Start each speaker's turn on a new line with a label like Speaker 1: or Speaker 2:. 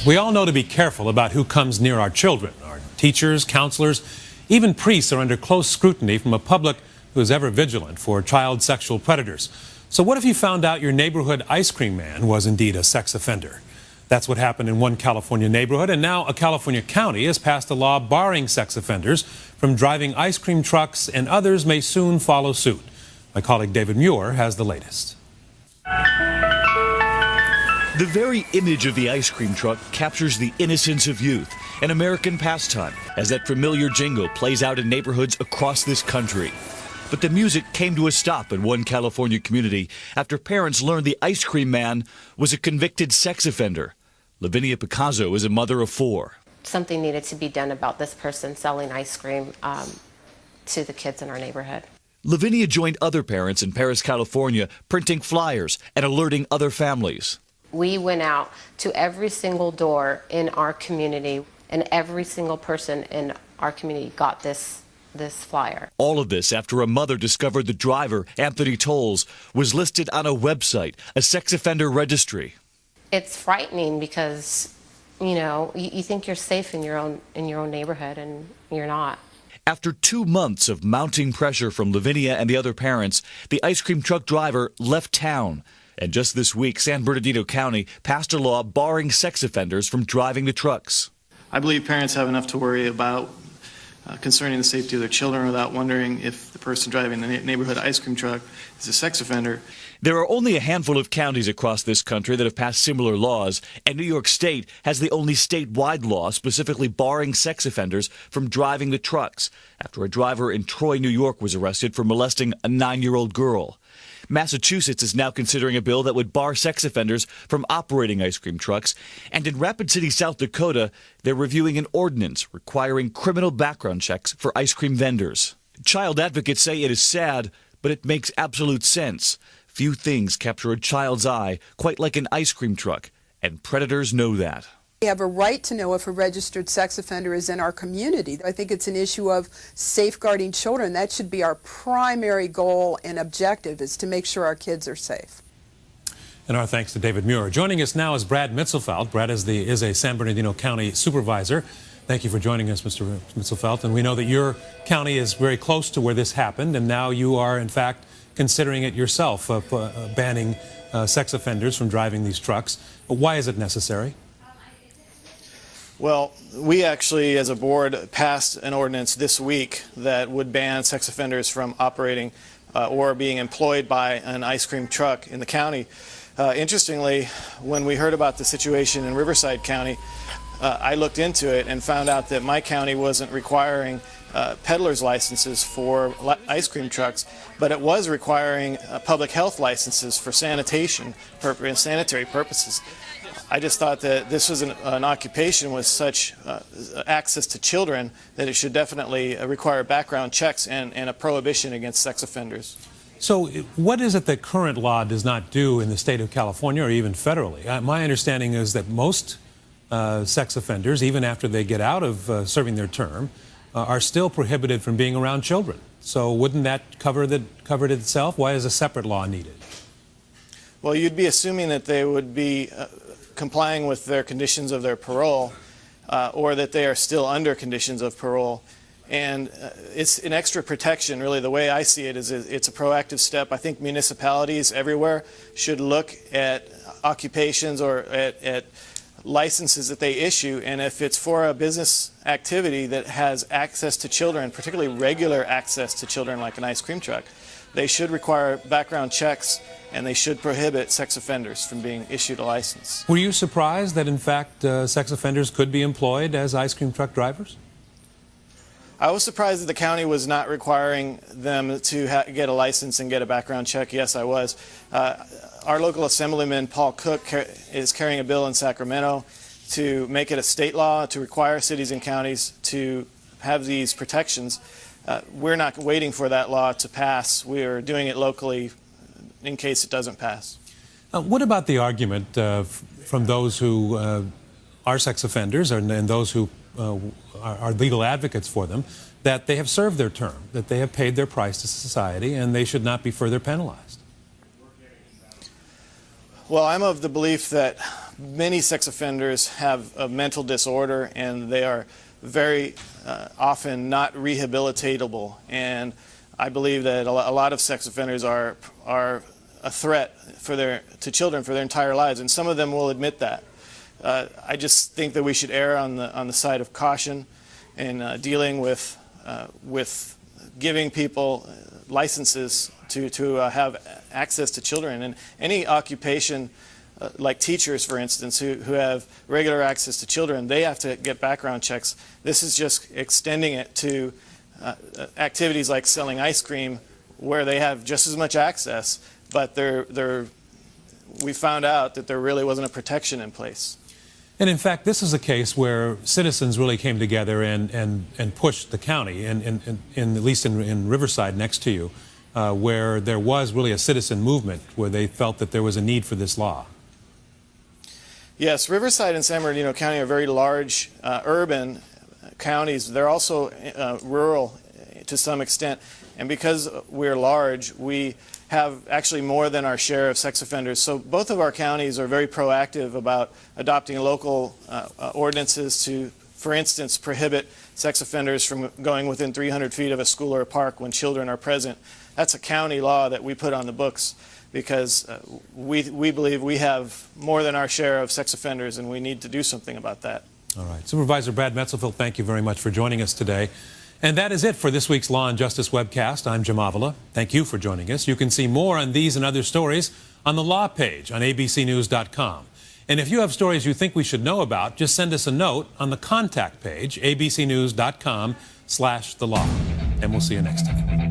Speaker 1: We all know to be careful about who comes near our children. Our teachers, counselors, even priests are under close scrutiny from a public who is ever vigilant for child sexual predators. So what if you found out your neighborhood ice cream man was indeed a sex offender? That's what happened in one California neighborhood, and now a California county has passed a law barring sex offenders from driving ice cream trucks, and others may soon follow suit. My colleague David Muir has the latest.
Speaker 2: The very image of the ice cream truck captures the innocence of youth, an American pastime, as that familiar jingle plays out in neighborhoods across this country. But the music came to a stop in one California community after parents learned the ice cream man was a convicted sex offender. Lavinia Picasso is a mother of 4.
Speaker 3: Something needed to be done about this person selling ice cream to the kids in our neighborhood.
Speaker 2: Lavinia joined other parents in Paris, California, printing flyers and alerting other families.
Speaker 3: We went out to every single door in our community, and every single person in our community got this flyer.
Speaker 2: All of this after a mother discovered the driver, Anthony Tolles, was listed on a website, a sex offender registry.
Speaker 3: It's frightening because, you know, you think you're safe in your own neighborhood, and you're not.
Speaker 2: After 2 months of mounting pressure from Lavinia and the other parents, the ice cream truck driver left town. And just this week, San Bernardino County passed a law barring sex offenders from driving the trucks.
Speaker 4: I believe parents have enough to worry about concerning the safety of their children without wondering if the person driving the neighborhood ice cream truck is a sex offender.
Speaker 2: There are only a handful of counties across this country that have passed similar laws, and New York State has the only statewide law specifically barring sex offenders from driving the trucks after a driver in Troy, New York was arrested for molesting a 9-year-old girl. Massachusetts is now considering a bill that would bar sex offenders from operating ice cream trucks. And in Rapid City, South Dakota, they're reviewing an ordinance requiring criminal background checks for ice cream vendors. Child advocates say it is sad, but it makes absolute sense. Few things capture a child's eye quite like an ice cream truck, and predators know that.
Speaker 5: We have a right to know if a registered sex offender is in our community. I think it's an issue of safeguarding children. That should be our primary goal and objective, is to make sure our kids are safe.
Speaker 1: And our thanks to David Muir. Joining us now is Brad Mitzelfelt. Brad is a San Bernardino County supervisor. Thank you for joining us, Mr. Mitzelfelt. And we know that your county is very close to where this happened, and now you are, in fact, considering it yourself, banning sex offenders from driving these trucks. Why is it necessary?
Speaker 4: Well, we actually, as a board, passed an ordinance this week that would ban sex offenders from operating or being employed by an ice cream truck in the county. Interestingly, when we heard about the situation in Riverside County, I looked into it and found out that my county wasn't requiring peddlers licenses for ice cream trucks, but it was requiring public health licenses for sanitary purposes. I just thought that this was an occupation with such access to children that it should definitely require background checks and a prohibition against sex offenders.
Speaker 1: So what is it that current law does not do in the state of California or even federally? My understanding is that most sex offenders, even after they get out of serving their term, are still prohibited from being around children. So wouldn't that cover it itself? Why is a separate law needed?
Speaker 4: Well, you'd be assuming that they would be complying with their conditions of their parole, or that they are still under conditions of parole. And it's an extra protection, really. The way I see it is it's a proactive step. I think municipalities everywhere should look at occupations or at licenses that they issue, and if it's for a business activity that has access to children, particularly regular access to children like an ice cream truck, they should require background checks, and they should prohibit sex offenders from being issued a license.
Speaker 1: Were you surprised that, in fact, sex offenders could be employed as ice cream truck drivers?
Speaker 4: I was surprised that the county was not requiring them to get a license and get a background check. Yes, I was. Our local assemblyman, Paul Cook, is carrying a bill in Sacramento to make it a state law to require cities and counties to have these protections. We're not waiting for that law to pass. We are doing it locally in case it doesn't pass.
Speaker 1: What about the argument from those who are sex offenders and those who are legal advocates for them, that they have served their term, that they have paid their price to society, and they should not be further penalized?
Speaker 4: Well, I'm of the belief that many sex offenders have a mental disorder, and they are very often not rehabilitatable. And I believe that a lot of sex offenders are a threat to children for their entire lives, and some of them will admit that. I just think that we should err on the side of caution in dealing with giving people licenses to have access to children. And any occupation, like teachers, for instance, who have regular access to children, they have to get background checks. This is just extending it to activities like selling ice cream, where they have just as much access, but we found out that there really wasn't a protection in place.
Speaker 1: And in fact, this is a case where citizens really came together and pushed the county, at least in Riverside next to you, where there was really a citizen movement where they felt that there was a need for this law.
Speaker 4: Yes, Riverside and San Bernardino County are very large urban counties. They're also rural to some extent. And because we're large, we have actually more than our share of sex offenders. So both of our counties are very proactive about adopting local ordinances to, for instance, prohibit sex offenders from going within 300 feet of a school or a park when children are present. That's a county law that we put on the books because we believe we have more than our share of sex offenders, and we need to do something about that.
Speaker 1: All right. Supervisor Brad Mitzelfelt, thank you very much for joining us today. And that is it for this week's Law and Justice webcast. I'm Jim Avila. Thank you for joining us. You can see more on these and other stories on the Law page on abcnews.com. And if you have stories you think we should know about, just send us a note on the contact page, abcnews.com/thelaw. And we'll see you next time.